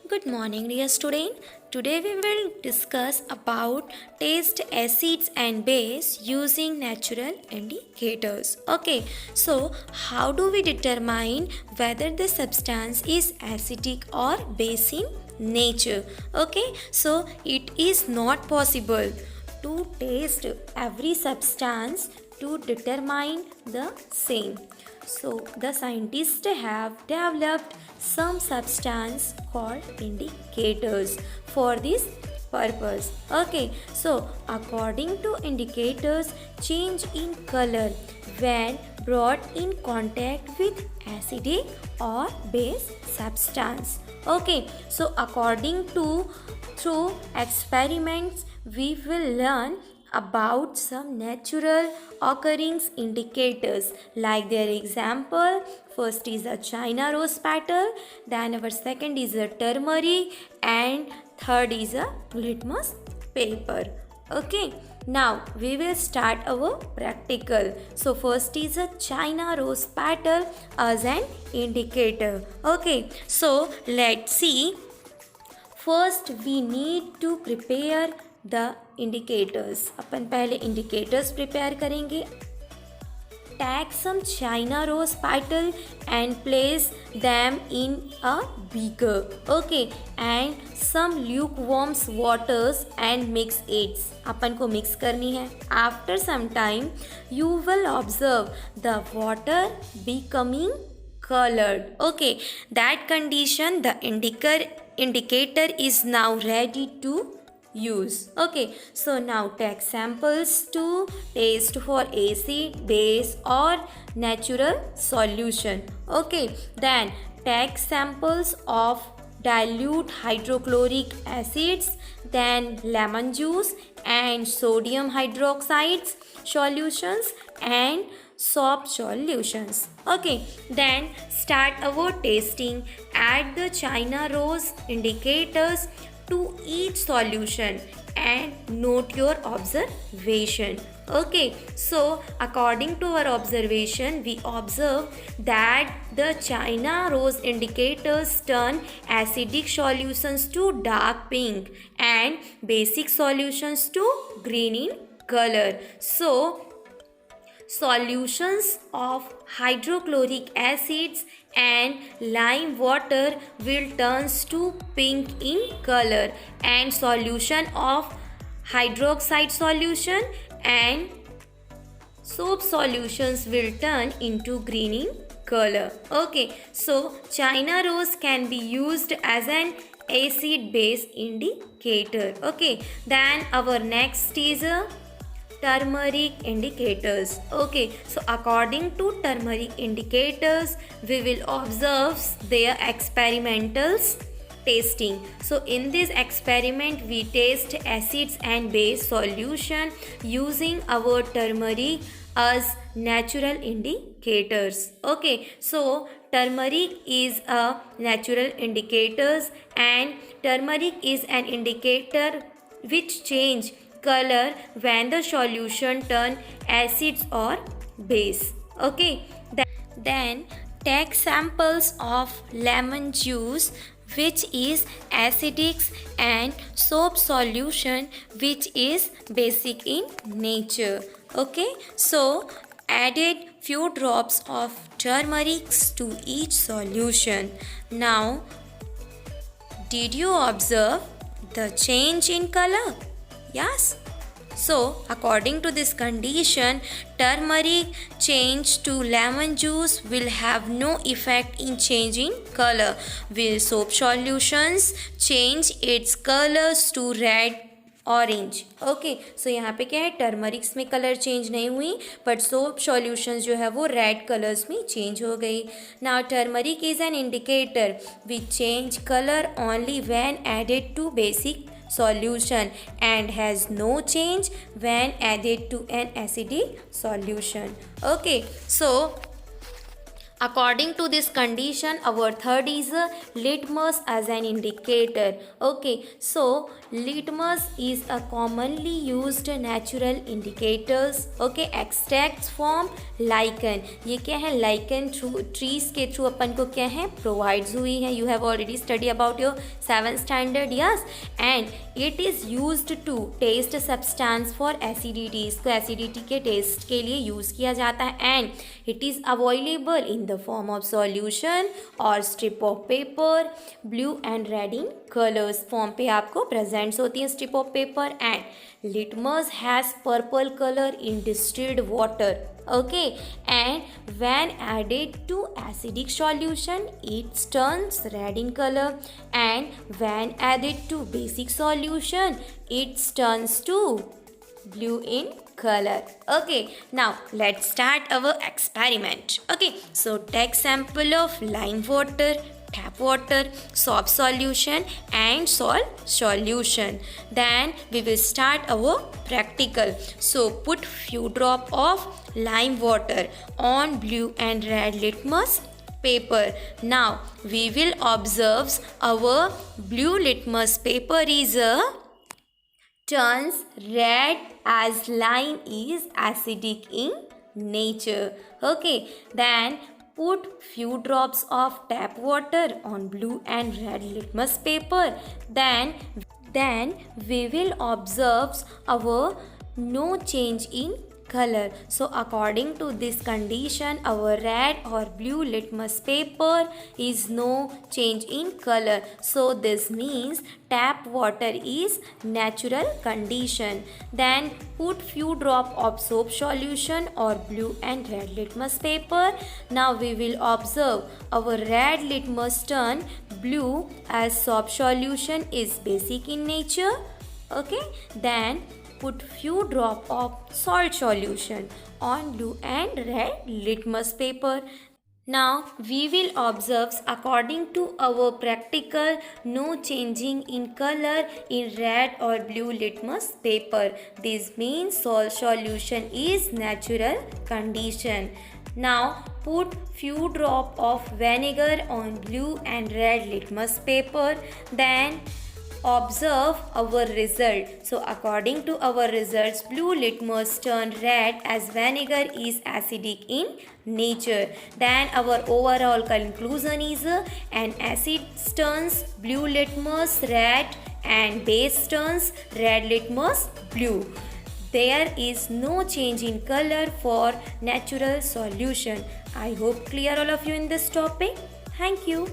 Good morning, dear student. Today we will discuss about taste acids and base using natural indicators. Okay, so how do we determine whether the substance is acidic or base in nature? Okay, so it is not possible to taste every substance to determine the same. So the scientists have developed some substance called indicators for this purpose. Okay, so according to indicators, change in color when brought in contact with acidic or base substance. Okay, so according to through experiments we will learn about some natural occurring indicators like their example. First is a China rose petal, then our second is a turmeric, and third is a litmus paper. Okay, now we will start our practical. So first is a China rose petal as an indicator. Okay, so let's see. First we need to prepare the indicators. अपन पहले indicators prepare करेंगे. Take some China rose petal and place them in a beaker. Okay, and some lukewarm waters and mix it. अपन को mix करनी है. After some time, you will observe the water becoming colored. Okay, that condition the indicator is now ready to use. Okay, so now take samples to taste for acid, base or natural solution. Okay, then take samples of dilute hydrochloric acids, then lemon juice and sodium hydroxide solutions and soap solutions. Okay, then start our tasting. Add the China rose indicators to each solution and note your observation. Okay, so according to our observation we observe that the China rose indicators turn acidic solutions to dark pink and basic solutions to green in color. So solutions of hydrochloric acids and lime water will turn to pink in color, and solution of hydroxide solution and soap solutions will turn into green in color. Okay, so China rose can be used as an acid base indicator. Okay, then our next is a turmeric indicators. Okay, so according to turmeric indicators we will observe their experimental tasting. So in this experiment we taste acids and base solution using our turmeric as natural indicators. Okay, so turmeric is a natural indicators, and turmeric is an indicator which change color when the solution turn acids or base. Okay, then take samples of lemon juice which is acidic and soap solution which is basic in nature. Okay, so added few drops of turmeric to each solution. Now did you observe the change in color? Yes. So according to this condition, turmeric change to lemon juice will have no effect in changing color. Will soap solutions change its colors to red orange. Okay, so यहाँ पे क्या है, टर्मरिक्स में colour change नहीं हुई but soap solutions जो है वो रेड कलर्स में चेंज हो गई. Now turmeric is an indicator which change colour only when added to basic solution and has no change when added to an acidic solution. Okay, so According to this condition, our third is litmus as an indicator. Okay, so litmus is a commonly used natural indicators. Okay, extracts from lichen. ये क्या है? Lichen trees के through अपन को क्या है? Provides हुई है. You have already studied about your 7th standard, yes, and it is used to taste substance for acidity. इसको acidity के taste के लिए use किया जाता है, and it is available in the form of solution or strip of paper, blue and red in colors. form पे आपको presents होती है strip of paper, and litmus has purple color in distilled water. Okay, and when added to acidic solution it turns red in color, and when added to basic solution it turns to blue in color. Okay, now let's start our experiment. Okay, so take sample of lime water, tap water, soap solution and salt solution. Then we will start our practical. So put few drop of lime water on blue and red litmus paper. Now we will observe our blue litmus paper is turns red as lime is acidic in nature. Okay, then put few drops of tap water on blue and red litmus paper. Then we will observe our no change in color. So according to this condition, our red or blue litmus paper is no change in color. So this means tap water is natural condition. Then put few drop of soap solution or blue and red litmus paper. Now we will observe our red litmus turn blue as soap solution is basic in nature. Okay, then put few drop of salt solution on blue and red litmus paper. Now we will observe according to our practical no changing in color in red or blue litmus paper. This means salt solution is natural condition. Now put few drop of vinegar on blue and red litmus paper. Then observe our result. So according to our results, blue litmus turn red as vinegar is acidic in nature. Then our overall conclusion is an acid turns blue litmus red and base turns red litmus blue. There is no change in color for natural solution. I hope clear all of you in this topic. Thank you.